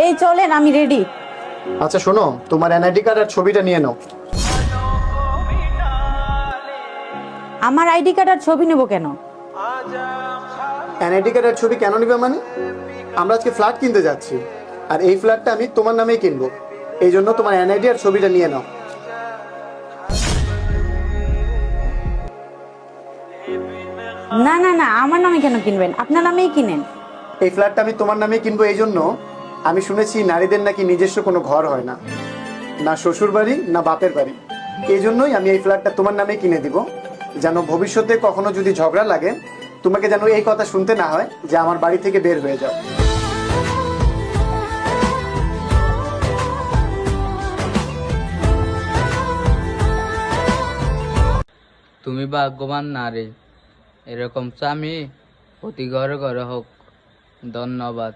এই চলেন, আমি রেডি। আচ্ছা শোনো, তোমার এনআইডি কার্ড আর ছবিটা নিয়ে নাও। আমার আইডি কার্ড আর ছবি নেব কেন? এনআইডি কার্ড আর ছবি কেন নিবে মানে? আমরা আজকে ফ্ল্যাট কিনতে যাচ্ছি, আর এই ফ্ল্যাটটা আমি তোমার নামেই কিনবো। এই জন্য তোমার এনআইডি আর ছবিটা নিয়ে নাও। না না না, আমার নামে কেন কিনবেন? আপনার নামেই কিনেন। এই ফ্ল্যাটটা আমি তোমার নামেই কিনবো এই জন্য, আমি শুনেছি নারীদের নাকি নিজস্ব কোনো ঘর হয় না, না শ্বশুর বাড়ি না বাপের বাড়ি। এই জন্যই আমি এই ফ্ল্যাটটা তোমার নামে কিনে দিব, যেন ভবিষ্যতে কখনো যদি ঝগড়া লাগে তোমাকে যেন এই কথা শুনতে না হয় যে আমার বাড়ি থেকে বের হয়ে যাও। তুমি ভাগ্যবান নারী, এরকম স্বামী প্রতি ঘরে ঘরে হোক। ধন্যবাদ।